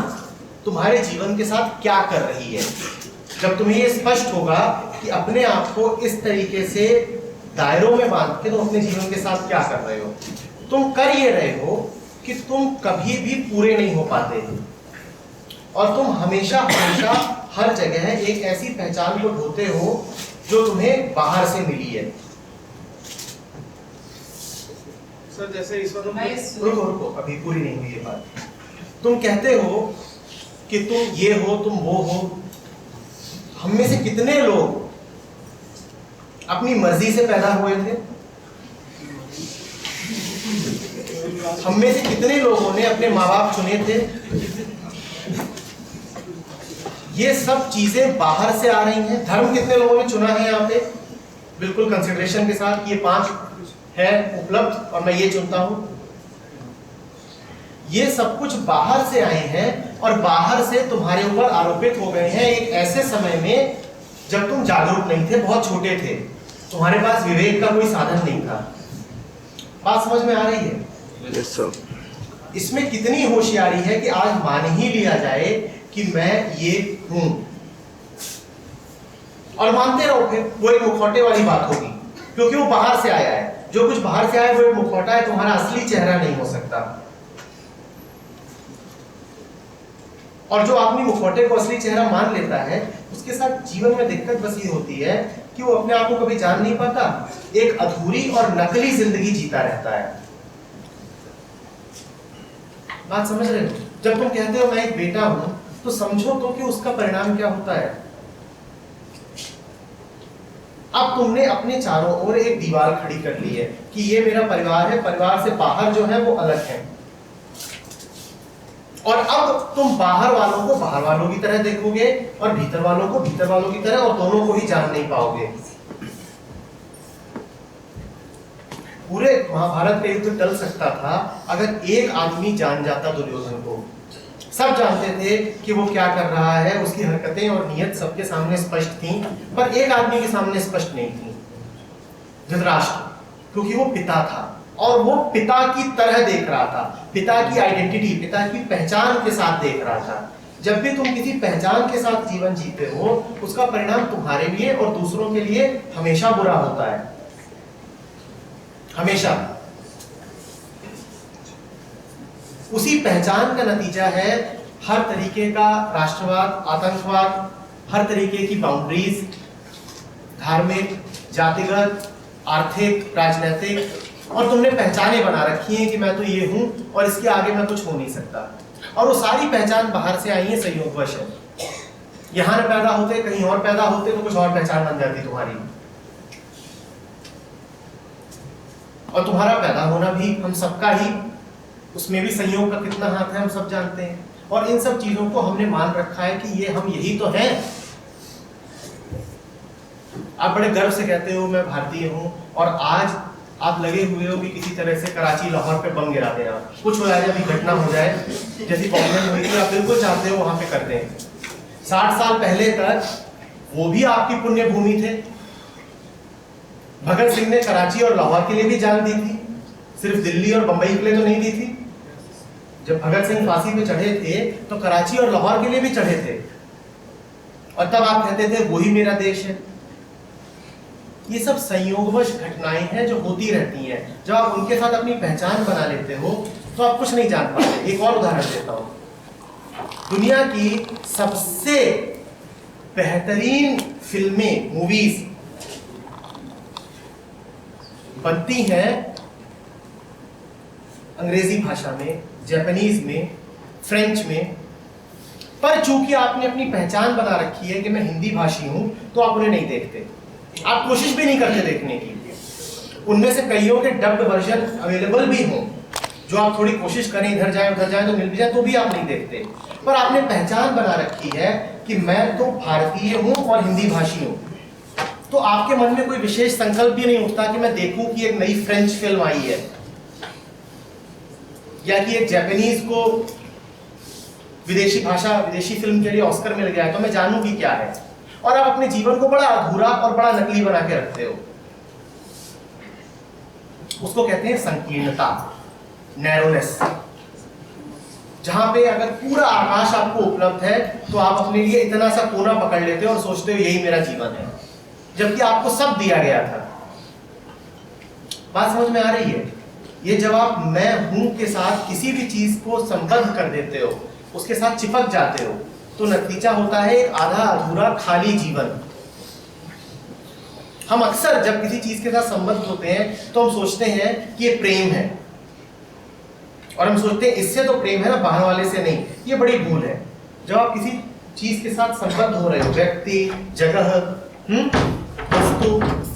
तुम्हारे जीवन के साथ क्या कर रही है, जब तुम्हें ये स्पष्ट होगा कि अपने आप को इस तरीके से दायरों में बांध के तुम अपने जीवन के साथ क्या कर रहे हो, तुम कर ये रहे हो कि तुम कभी भी पूरे नहीं हो पाते और तुम हमेशा हमेशा हर जगह एक ऐसी पहचान को ढोते हो जो तुम्हें बाहर से मिली है। सर जैसे इस वक्त मैं इस रुको रुको, अभी पूरी नहीं हुई ये बात। तुम कहते हो कि तुम ये हो, तुम वो हो। हम में से कितने लोग अपनी मर्जी से पैदा हुए थे? हम में से कितने लोगों ने अपने माँ बाप चुने थे? ये सब चीजें बाहर से आ रही हैं। धर्म कितने लोगों ने चुना है यहाँ पे बिल्कुल कंसिडरेशन के साथ कि ये 5 है उपलब्ध और मैं ये चुनता हूं? ये सब कुछ बाहर से आए हैं और बाहर से तुम्हारे ऊपर आरोपित हो गए हैं एक ऐसे समय में जब तुम जागरूक नहीं थे, बहुत छोटे थे, तुम्हारे पास विवेक का कोई साधन नहीं था। बात समझ में आ रही है? Yes sir. इसमें कितनी होशियारी है कि आज मान ही लिया जाए कि मैं ये हूं और मानते रहो, फिर वो एक मुखौटे वाली बात होगी क्योंकि वो बाहर से आया है। जो कुछ बाहर से आया वो एक मुखौटा है, तुम्हारा असली चेहरा नहीं हो सकता। और जो आदमी मुखौटे को असली चेहरा मान लेता है उसके साथ जीवन में दिक्कत बस ये होती है कि वो अपने आप को कभी जान नहीं पाता, एक अधूरी और नकली जिंदगी जीता रहता है। बात समझ रहे हो? जब तुम कहते हो मैं एक बेटा हूं तो समझो तो कि उसका परिणाम क्या होता है। अब तुमने अपने चारों ओर एक दीवार खड़ी कर ली है कि ये मेरा परिवार है, परिवार से बाहर जो है वो अलग है। और अब तुम बाहर वालों को बाहर वालों की तरह देखोगे और भीतर वालों को भीतर वालों की तरह, और दोनों को ही जान नहीं पाओगे। पूरे महाभारत का युद्ध टल सकता था अगर एक आदमी जान जाता दुर्योधन को। सब जानते थे कि वो क्या कर रहा है, उसकी हरकतें और नियत सबके सामने स्पष्ट थी, पर एक आदमी के सामने स्पष्ट नहीं थी, धृतराष्ट्र, क्योंकि वो पिता था और वो पिता की तरह देख रहा था, पिता की आइडेंटिटी, पिता की पहचान के साथ देख रहा था। जब भी तुम किसी पहचान के साथ जीवन जीते हो उसका परिणाम तुम्हारे लिए और दूसरों के लिए हमेशा बुरा होता है, हमेशा। उसी पहचान का नतीजा है हर तरीके का राष्ट्रवाद, आतंकवाद, हर तरीके की बाउंड्रीज, धार्मिक, जातिगत, आर्थिक, राजनीतिक, और तुमने पहचानें बना रखी हैं कि मैं तो ये हूं और इसके आगे मैं कुछ हो नहीं सकता। और वो सारी पहचान बाहर से आई है, संयोगवश है। यहां न पैदा होते, कहीं और पैदा होते तो कुछ और पहचान बन जाती तुम्हारी। और तुम्हारा पैदा होना भी हम सबका ही, उसमें भी संयोग का कितना हाथ है हम सब जानते हैं। और इन सब चीजों को हमने मान रखा है कि ये हम यही तो हैं। आप बड़े गर्व से कहते हो मैं भारतीय हूं, और आज आप लगे हुए हो कि किसी तरह से कराची, लाहौर पे बम गिरा देना, कुछ हो जाए, अभी घटना हो जाए जैसी बॉम्बे में हुई थी, आप बिल्कुल चाहते हो वहां पे कर दें। 60 साल पहले तक वो भी आपकी पुण्य भूमि थे। भगत सिंह ने कराची और लाहौर के लिए भी जान दी थी, सिर्फ दिल्ली और बंबई के लिए तो नहीं दी थी। जब भगत सिंह फांसी पे चढ़े थे तो कराची और लाहौर के लिए भी चढ़े थे, और तब आप कहते थे वही मेरा देश है। ये सब संयोगवश घटनाएं हैं जो होती रहती हैं। जब आप उनके साथ अपनी पहचान बना लेते हो तो आप कुछ नहीं जान पाते। एक और उदाहरण देता हूं। दुनिया की सबसे बेहतरीन फिल्में, मूवीज बनती हैं अंग्रेजी भाषा में, जापानीज में, फ्रेंच में, पर चूंकि आपने अपनी पहचान बना रखी है कि मैं हिंदी भाषी हूं तो आप उन्हें नहीं देखते, आप कोशिश भी नहीं करते देखने की। उनमें से कईयों के डब्ड वर्जन अवेलेबल भी हों, जो आप थोड़ी कोशिश करें इधर जाए उधर जाए तो मिल भी जाए तो भी आप नहीं देखते। पर आपने पहचान बना रखी है कि मैं तो भारतीय हूं और हिंदी भाषी हूं, तो आपके मन में कोई विशेष संकल्प भी नहीं उठता कि मैं देखूं कि एक नई फ्रेंच फिल्म आई है या कि एक जापानीज को विदेशी भाषा, विदेशी फिल्म के लिए ऑस्कर मिल गया है तो मैं जानूं कि क्या है। और आप अपने जीवन को बड़ा अधूरा और बड़ा नकली बना के रखते हो। उसको कहते हैं संकीर्णता। नैरोनेस, जहां पे अगर पूरा आकाश आपको उपलब्ध है तो आप अपने लिए इतना सा कोना पकड़ लेते हो और सोचते हो यही मेरा जीवन है, जबकि आपको सब दिया गया था। बात समझ में आ रही है? ये जब आप मैं हूं के साथ किसी भी चीज को संबद्ध कर देते हो, उसके साथ चिपक जाते हो, तो नतीजा होता है एक आधा अधूरा खाली जीवन। हम अक्सर जब किसी चीज के साथ संबद्ध होते हैं तो हम सोचते हैं कि ये प्रेम है, और हम सोचते हैं इससे तो प्रेम है ना, बाहर वाले से नहीं। ये बड़ी भूल है। जब आप किसी चीज के साथ संबद्ध हो रहे हो, व्यक्ति, जगह, वस्तु,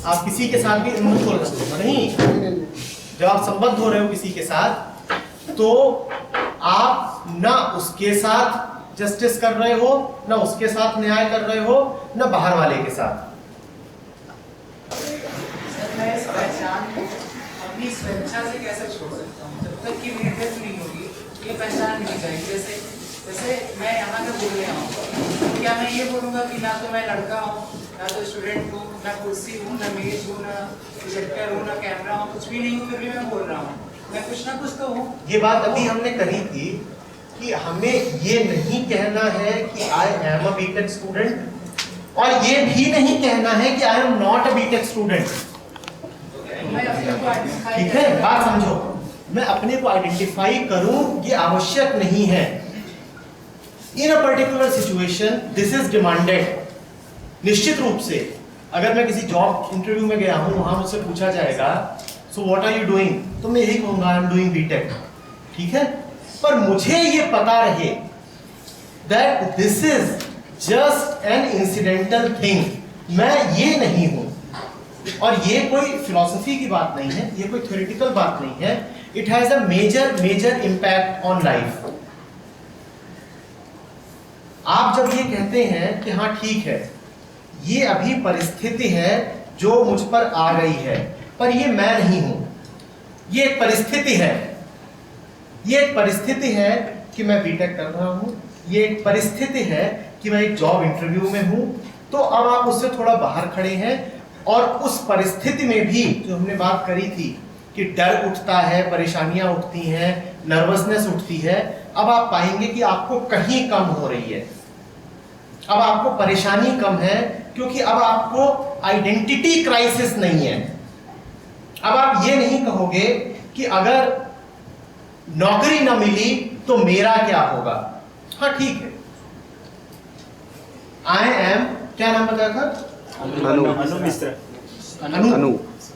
आप किसी के साथ भी नहीं, जब आप संबद्ध हो रहे हो किसी के साथ, तो आप ना उसके साथ जस्टिस कर रहे हो, ना उसके साथ न्याय कर रहे हो, ना बाहर वाले के साथ। सर मैं इस पहचान को अपनी स्वेच्छा से कैसे छोड़ सकता हूँ? जब तक कि मेरी डेथ नहीं होगी ये पहचान नहीं जाएगी। जैसे मैं यहाँ पे बोल रहा हूँ, क्या मैं ये बोलूँगा कि ना तो मैं लड़का हूँ, ना तो स्टूडेंट हूँ, ना कुर्सी हूँ, ना मेज हूँ, ना प्रोजेक्टर हूँ, ना कैमरा हूँ, कुछ भी नहीं हूँ, फिर भी मैं बोल रहा हूँ। मैं कुछ ना कुछ तो हूँ। ये बात अभी हमने कही थी कि हमें ये नहीं कहना है कि I am a BTech student, और ये भी नहीं कहना है कि I am not a BTech student. मैं अपने को आइडेंटिफाई ठीक है, बात समझो। मैं अपने को आइडेंटिफाई करूं ये आवश्यक नहीं है। In a particular situation this is demanded. निश्चित रूप से अगर मैं किसी जॉब इंटरव्यू में गया हूं, वहां मुझसे पूछा जाएगा so what are you doing, तो मैं यही कहूंगा आई एम डूइंग बीटेक। ठीक है, पर मुझे ये पता रहे that this is just an incidental thing, मैं ये नहीं हूं। और ये कोई फिलॉसफी की बात नहीं है, ये कोई थ्योरेटिकल बात नहीं है। It has a major impact on life. आप जब ये कहते हैं कि हाँ ठीक है, ये अभी परिस्थिति है जो मुझ पर आ गई है, पर ये मैं नहीं हूं, ये एक परिस्थिति है। ये एक परिस्थिति है कि मैं बीटेक कर रहा हूं, ये एक परिस्थिति है कि मैं एक जॉब इंटरव्यू में हूं। तो अब आप उससे थोड़ा बाहर खड़े हैं, और उस परिस्थिति में भी जो हमने बात करी थी कि डर उठता है, परेशानियां उठती हैं, नर्वसनेस उठती है, अब आप पाएंगे कि आपको कहीं कम हो रही है। अब आपको परेशानी कम है, क्योंकि अब आपको आइडेंटिटी क्राइसिस नहीं है। अब आप ये नहीं कहोगे कि अगर नौकरी ना मिली तो मेरा क्या होगा। हाँ ठीक है, आई एम, क्या नाम बताया था?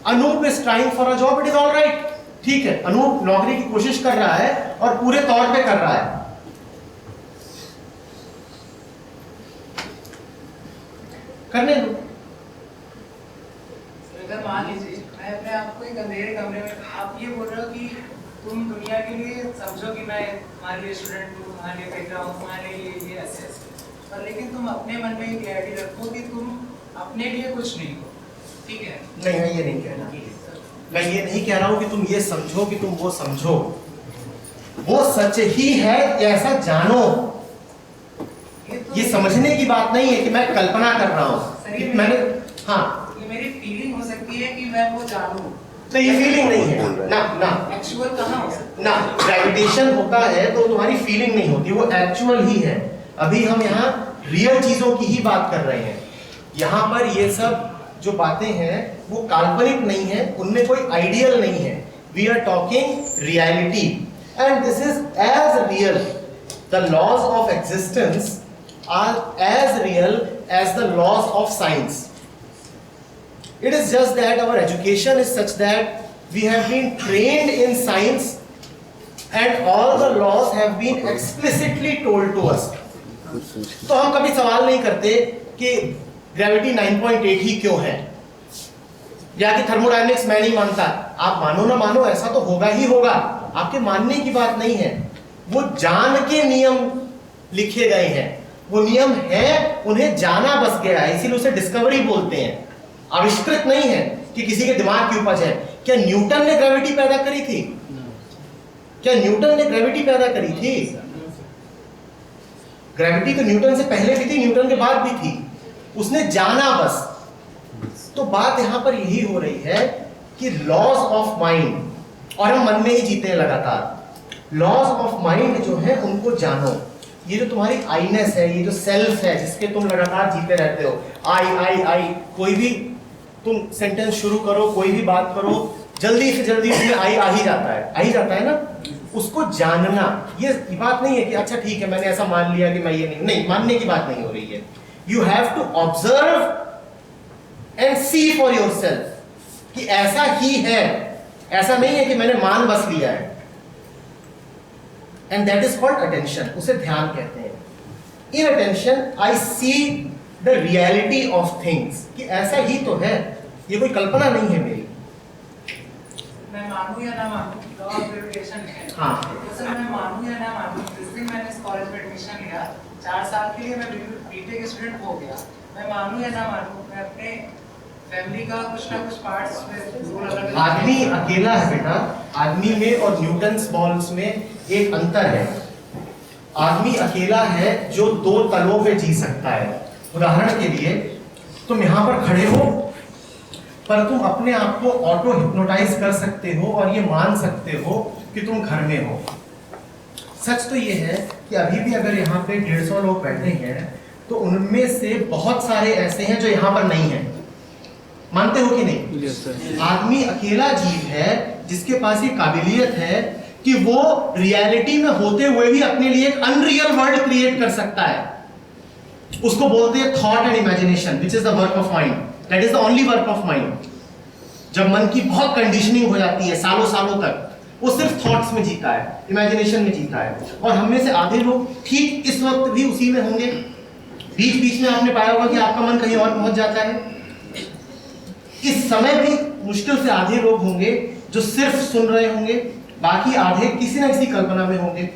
Anoop is trying for a job, it is all right. ठीक है, अनूप नौकरी की कोशिश कर रहा है और पूरे तौर पे कर रहा है। करने दो। अगर मान लीजिए मैं अपने आप को एक अंधेरे कमरे में, आप ये बोल रहे हो कि तुम दुनिया के लिए समझो कि मैं तुम्हारे लिए स्टूडेंट हूँ, तुम्हारे लिए बेटा हूँ, तुम्हारे लिए ये ऐसे ऐसे, और लेकिन तुम अपने मन में ये क्लैरिटी रखो कि तुम अपने लिए कुछ नहीं हो। ठीक है? नहीं, मैं ये नहीं कह रहा। मैं ये नहीं कह रहा हूं कि तुम ये समझो कि तुम वो समझो। वो सच ही है, ऐसा जानो। ये समझने की बात नहीं है कि मैं कल्पना कर रहा हूं। मैंने ये मेरी फीलिंग हो सकती है कि मैं वो जानूं। तो ये फीलिंग नहीं है ना। एक्चुअल कहाँ हो सकता ना, ग्रेविटेशन होता है तो तुम्हारी फीलिंग नहीं होती, वो एक्चुअल ही है। अभी हम यहाँ रियल चीजों की ही बात कर रहे हैं। यहाँ पर ये सब जो बातें हैं वो काल्पनिक नहीं है, उनमें कोई आइडियल नहीं है। We are talking reality, and this is as real, the laws of existence are as real as the laws of science. It is just that our education is such that we have been trained in science and all the laws have been explicitly told to us. तो हम कभी सवाल नहीं करते कि gravity 9.8 ही क्यों है, या कि थर्मोडायनेमिक्स मैं नहीं मानता। आप मानो ना मानो, ऐसा तो होगा ही होगा, आपके मानने की बात नहीं है। वो जान के नियम लिखे गए हैं, वो नियम हैं, उन्हें जाना बस गया है, इसीलिए उसे डिस्कवरी बोलते हैं। आविष्कृत नहीं है कि किसी के दिमाग की उपज है। क्या न्यूटन ने ग्रेविटी पैदा करी थी? क्या न्यूटन ने ग्रेविटी पैदा करी थी? ग्रेविटी तो न्यूटन से पहले भी थी, न्यूटन के बाद भी थी, उसने जाना बस। तो बात यहां पर यही हो रही है कि लॉज ऑफ माइंड, और हम मन में ही जीते हैं लगातार। लॉज ऑफ माइंड जो है उनको जानो। ये जो तुम्हारी आईनेस है, ये जो सेल्फ है जिसके तुम लगातार जीते रहते हो, आई, कोई भी तुम सेंटेंस शुरू करो, कोई भी बात करो, जल्दी से जल्दी उसमें आई आ ही जाता है ना। उसको जानना, ये बात नहीं है कि अच्छा ठीक है मैंने ऐसा मान लिया कि मैं ये नहीं, मानने की बात नहीं हो रही है। You have to observe and see for yourself कि ऐसा ही है, ऐसा नहीं है कि मैंने मान बस लिया है। And that is called attention, उसे ध्यान कहते हैं। In attention I see the reality of things, कि ऐसा ही तो है, ये कोई कल्पना नहीं है मेरी। मैं मानूं या ना मानूं, लॉ ऑफ ग्रेविटेशन है। हाँ। तो सर मैं मानूं या ना मानूं, जिस दिन मैंने इस कॉलेज में एडमिशन लिया 4 साल के लिए मैं बीटेक स्टूडेंट हो गया। मैं मानूं या ना मानूं, मैं अपने फैमिली का कुछ ना कुछ पार्ट्स में रोल अलग। आदमी अकेला है बेटा, आदमी में और न्यूटन्स बॉल्स में एक अंतर है। आदमी अकेला है जो 2 तलों पे जी सकता है। उदाहरण के लिए तुम यहाँ पर खड़े हो, पर तुम अपने आप को ऑटो हिप्नोटाइज कर सकते हो और ये मान सकते हो कि तुम घर में हो। सच तो ये है कि अभी भी अगर यहाँ पे 150 लोग बैठे हैं तो उनमें से बहुत सारे ऐसे हैं जो यहाँ पर नहीं हैं। मानते हो कि नहीं? Yes, sir. आदमी अकेला जीव है जिसके पास ये काबिलियत है कि वो रियलिटी में होते हुए भी अपने लिए एक अनरियल वर्ल्ड क्रिएट कर सकता है। उसको बोलते हैं thought and imagination, which is the work of mind. That is the only work of mind. जब मन की बहुत कंडीशनिंग हो जाती है सालों सालों तक, वो सिर्फ थॉट्स में जीता है, इमेजिनेशन में जीता है। और हम में से आधे लोग ठीक इस वक्त भी उसी में होंगे। बीच बीच में आपने पाया होगा कि आपका मन कहीं और पहुंच जाता है। इस समय भी मुश्किल से आधे लोग होंगे जो सिर्फ सुन रहे होंगे, बाकी आधे किसी न किसी कल्पना में होंगे,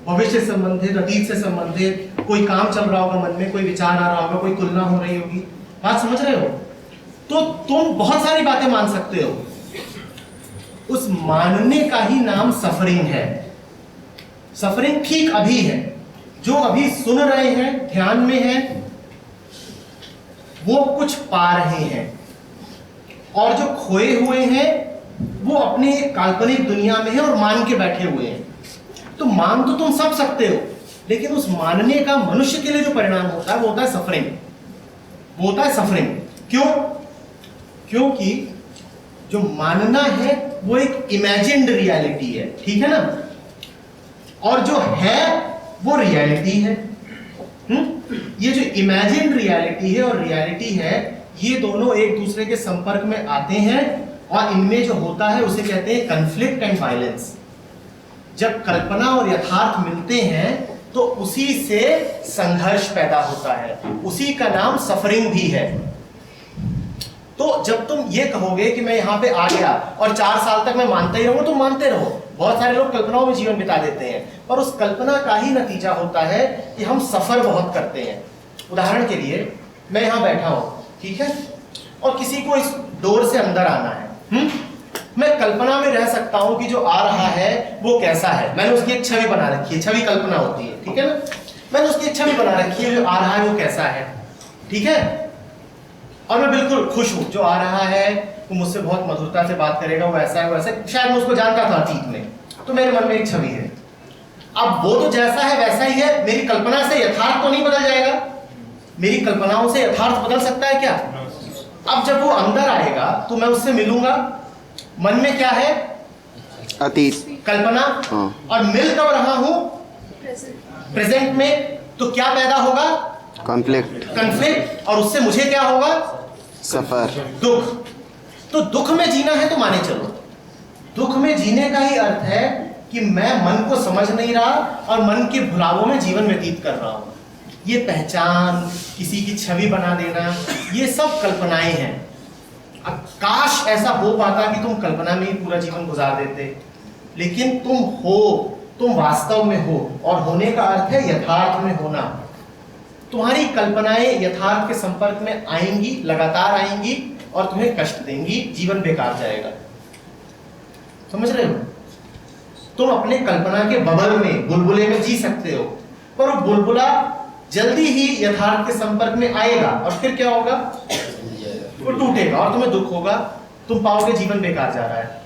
भविष्य से संबंधित, अतीत से संबंधित, कोई काम चल रहा होगा मन में, कोई विचार आ रहा होगा, कोई तुलना हो रही होगी। बात समझ रहे हो? तो तुम बहुत सारी बातें मान सकते हो, उस मानने का ही नाम सफरिंग है। सफरिंग ठीक अभी है, जो अभी सुन रहे हैं, ध्यान में है, वो कुछ पा रहे हैं, और जो खोए हुए हैं वो अपने काल्पनिक दुनिया में है और मान के बैठे हुए हैं। तो मान तो तुम सब सकते हो, लेकिन उस मानने का मनुष्य के लिए जो परिणाम होता है वो होता है सफरिंग। वो होता है सफरिंग। क्यों? क्योंकि जो मानना है वो एक इमेजिन्ड रियलिटी है, ठीक है ना, और जो है वो रियलिटी है। ये जो इमेजिन्ड रियलिटी है और रियलिटी है, ये दोनों एक दूसरे के संपर्क में आते हैं और इनमें जो होता है उसे कहते हैं कॉन्फ्लिक्ट एंड वायलेंस। जब कल्पना और यथार्थ मिलते हैं तो उसी से संघर्ष पैदा होता है, उसी का नाम सफरिंग भी है। तो जब तुम ये कहोगे कि मैं यहाँ पे आ गया और 4 साल तक मैं मानता ही रहूंगा, तो मानते रहो। बहुत सारे लोग कल्पनाओं में जीवन बिता देते हैं, पर उस कल्पना का ही नतीजा होता है कि हम सफर बहुत करते हैं। उदाहरण के लिए मैं यहाँ बैठा हूँ, ठीक है, और किसी को इस डोर से अंदर आना है। मैं कल्पना में रह सकता हूं कि जो आ रहा है वो कैसा है, मैंने उसकी एक छवि बना रखी है, छवि कल्पना होती है, ठीक है ना। मैंने उसकी एक छवि बना रखी है, जो आ रहा है वो कैसा है, ठीक है, और मैं बिल्कुल खुश हूं, जो आ रहा है वो मुझसे बहुत मधुरता से बात करेगा, वो ऐसा है वैसा, शायद मैं उसको जानता था अतीत में, तो मेरे मन में एक छवि है। अब वो तो जैसा है वैसा ही है, मेरी कल्पना से यथार्थ तो नहीं बदल जाएगा। मेरी कल्पनाओं से यथार्थ बदल सकता है क्या? अब जब वो अंदर आएगा तो मैं उससे मिलूंगा, मन में क्या है? अतीत, कल्पना। और मिल कब रहा हूं? प्रेजेंट में। तो क्या पैदा होगा? कॉन्फ्लिक्ट, और उससे मुझे क्या होगा? सफर, दुख। तो दुख में जीना है तो माने चलो, दुख में जीने का ही अर्थ है कि मैं मन को समझ नहीं रहा और मन के भुलावों में जीवन व्यतीत कर रहा हूं। ये पहचान, किसी की छवि बना देना, ये सब कल्पनाएं हैं। अब काश ऐसा हो पाता कि तुम कल्पना में ही पूरा जीवन गुजार देते, लेकिन तुम हो, तुम वास्तव में हो, और होने का अर्थ है यथार्थ में होना। तुम्हारी कल्पनाएं यथार्थ के संपर्क में आएंगी, लगातार आएंगी और तुम्हें कष्ट देंगी, जीवन बेकार जाएगा। समझ रहे हो? तुम अपने कल्पना के बबल में, बुलबुले में जी सकते हो, पर वो बुलबुला जल्दी ही यथार्थ के संपर्क में आएगा और फिर क्या होगा? वो टूटेगा और तुम्हें दुख होगा, तुम पाओगे जीवन बेकार जा रहा है।